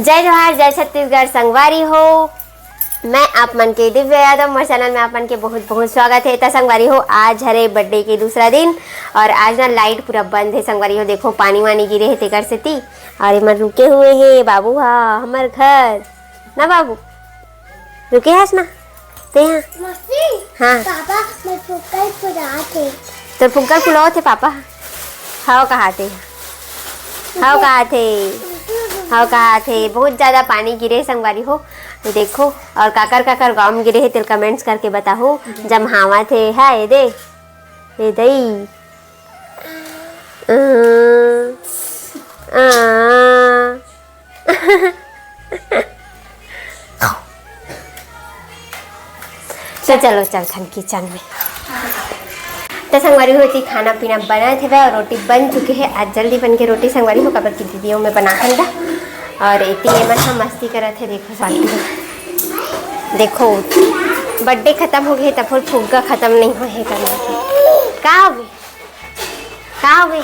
जय जोहार, जय छत्तीसगढ़ संगवारी हो। मैं आप मन के दिव्य यादव मोर चैनल में आप मन के बहुत बहुत स्वागत है। संगवारी हो, आज हरे बर्थडे के दूसरा दिन और आज ना लाइट पूरा बंद है। संगवारी हो देखो पानी वानी गिरे है तेकर से ती और इमन रुके हुए है बाबू। हाँ हमार घर ना बाबू रुके हस ना ते हाँ पापा मैं फुक्कर फुलाते तो फुक्कर फुलाओ थे पापा। हाओ कहाँ थे कहाँ थे बहुत ज़्यादा पानी गिरे संगवारी हो देखो। और काकर काकर गाँव में गिरे है तिल कमेंट्स करके बताओ। जब हावा थे है दे दई तो चलो चल खन किचन में। तो संगवारी होती खाना पीना बना थे और रोटी बन चुकी है। आज जल्दी बन के रोटी संगवारी हो कबर की दीदियों में बना खंडा और इतनी एमन हम मस्ती करत है। देखो साथी देखो बर्थडे खत्म हो गए तब फिर फुग्गा खत्म नहीं हो है करना का हो गई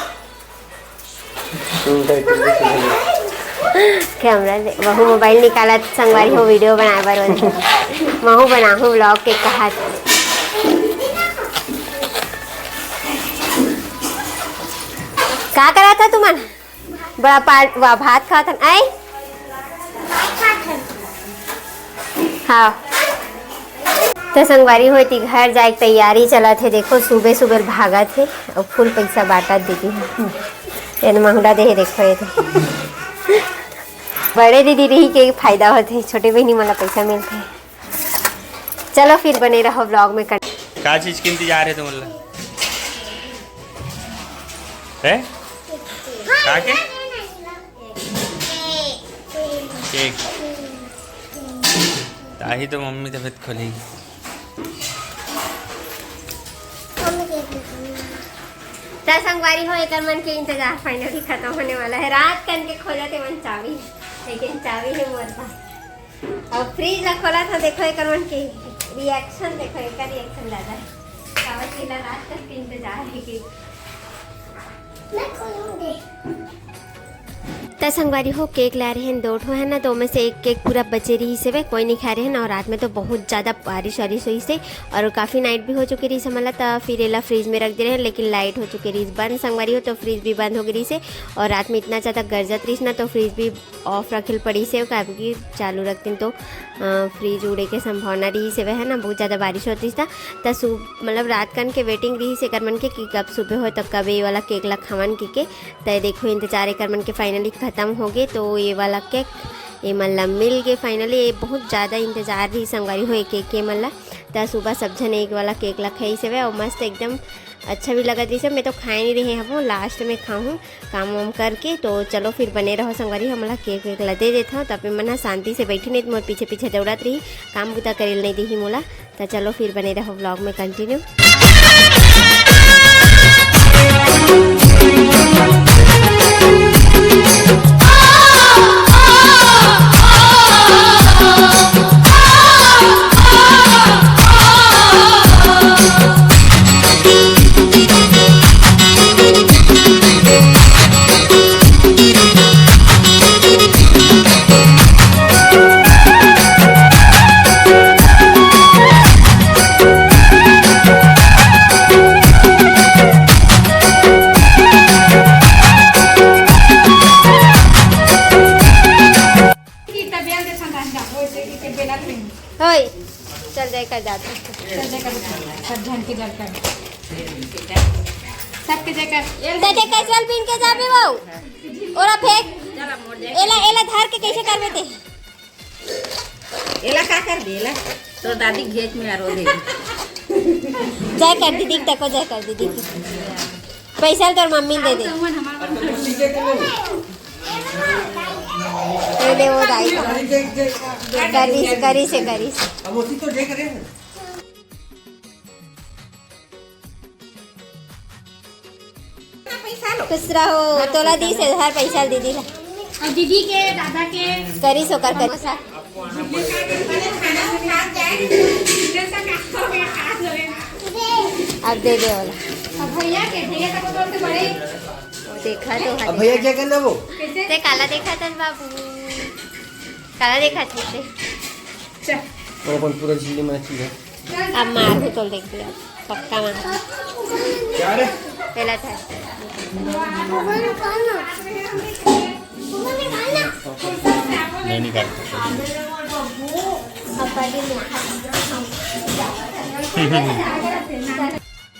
कैमरा वहू मोबाइल निकाला संगवारी हो वीडियो बनाए बार महू बनाहूँ ब्लॉग के कहा का करा था तुमन बड़ा पार्ट वा भात खा था आई हाँ। तो संगवारी होती घर जाए तैयारी चला थे। देखो सुबह सुबह भागा थे और फुल पैसा बांटा दीदी इन महंगा दे देखो ये थे। बड़े दीदी रही के फायदा होते छोटे बहनी वाला पैसा मिलते। चलो फिर बने रहो ब्लॉग में। क्या चीज के इंतजार है तुम लोग है के? केक ताही तो मम्मी तबीयत खोलेगी। संगवारी हो एक मन के इंतजार फाइनली खत्म होने वाला है। रात कन के खोला थे मन चाबी लेकिन चाबी है मोर पास और फ्रिज ला खोला था। देखो एक मन के रिएक्शन देखो एक रिएक्शन दादा है रात तक के इंतजार है कि मैं खोलूंगी। तो संगवारी हो केक ला रहे हैं 2 ठो है ना, 2 में से एक केक पूरा बचे रही से कोई नहीं खा रहे हैं। और रात में तो बहुत ज़्यादा बारिश वारिश हुई से और काफ़ी नाइट भी हो चुकी रही समझला। तो फिर एला फ्रिज में रख दे रहे हैं लेकिन लाइट हो चुकी रही बंद संगवारी हो तो फ्रिज भी बंद हो गई से। और रात में इतना ज़्यादा गरजत रही ना तो फ्रिज भी ऑफ रखल पड़ी से क्योंकि चालू रखते तो फ्रिज उड़े के संभावना रही से है ना। बहुत ज़्यादा बारिश होती था तो मतलब रात कन के वेटिंग रही से करमन के कि कब सुबह हो तब कब ये वाला केक ला खावन के तो देखो इंतजार करमन के फाइनली ख़त्म हो गए। तो ये वाला केक ये मतलब मिल गए फाइनली। ये बहुत ज़्यादा इंतज़ार रही संगवारी हो एक केक के मतलब। तो सुबह सब जन एक वाला केक ला खाई से और मस्त एकदम अच्छा भी लगा जैसे। मैं तो खाए नहीं रही हूँ लास्ट में खाऊँ काम वाम करके। तो चलो फिर बने रहो संगवारी हमारा केक वेक ला दे देता हूँ तब मन शांति से बैठी नहीं तो मोर पीछे पीछे दौड़त रही काम बुता करेल नहीं दी मोला। तो चलो फिर बने रहो ब्लॉग में कंटिन्यू। चल जाएगा जाते सबके चल पीन के जाबे बाऊ ओरा फेंक एला धर के कैसे करबे ते एला का कर देला तो दादी घेच में आरो दे जय कर दीदी तको जय कर दीदी पैसा तो मम्मी दे दे ले वो दाई करी से अब उसी तो दे करे खुश रहो तोला दी से हर पैसा दीदी ला और दीदी के दादा के करी सो कर अब दे दे वाला भैया का बोल से बड़े देखा तो अब भैया क्या करना वो ते काला देखा था बाबू काला देखा छूटे और अपन पूरा झिल्ली में चीज है अब मार हो तो देख दिया पक्का मार क्या रे पहला था नहीं निकालता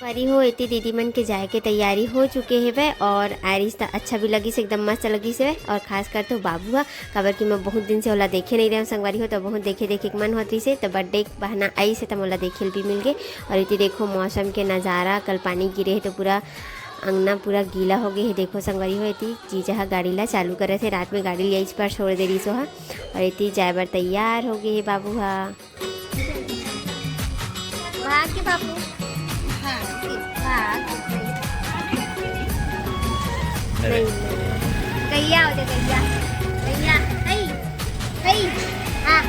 परी हो इतनी दीदी मन के जाए के तैयारी हो चुके है वे और आरिस तो अच्छा भी लगी से एकदम मस्त लगी से वे और खास कर तो बाबू हा खबर कि मैं बहुत दिन से ओला देखे नहीं रहे संगवारी हो तो बहुत देखे देखे के मन होती से तो बर्थडे बहाना आई से तो मोला देखे भी मिल गए और इतनी देखो मौसम के नज़ारा कल पानी गिरे है तो पूरा अंगना पूरा गीला हो गई है देखो संगवारी हो इतनी जीजा हा गाड़ी ला चालू करे थे रात में गाड़ी लिया इस पर छोड़ दे रही सो हा और इतनी जाए बार तैयार हो गई है बाबू हा भाग के बाबू गैया हो गैया गैया हाँ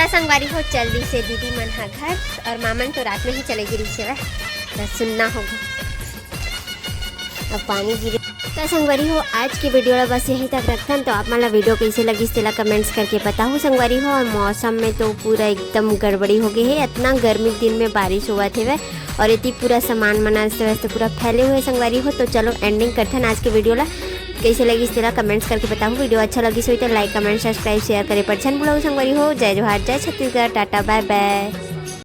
संगवारी हो चल दी से दीदी मन हा घर और मामन तो रात में ही चले गिरी से वह सुनना होगा अब पानी गिरे तो संगवारी हो आज की वीडियो बस यहीं तक रखता तो आप मला वीडियो कैसे लगी तेला कमेंट्स करके बताओ संगवारी हो और मौसम में तो पूरा एकदम गड़बड़ी हो गई है इतना गर्मी दिन में बारिश हुआ थे वह और इतनी पूरा सामान मना वैसे पूरा फैले हुए संगवारी हो तो चलो एंडिंग करते हैं आज के वीडियो ला कैसे लगी इस तरह कमेंट्स करके बताओ वीडियो अच्छा लगी सो तो लाइक कमेंट सब्सक्राइब शेयर करे पर छन बुलाओ संगवारी हो जय जोहार जय छत्तीसगढ़ टाटा बाय बाय।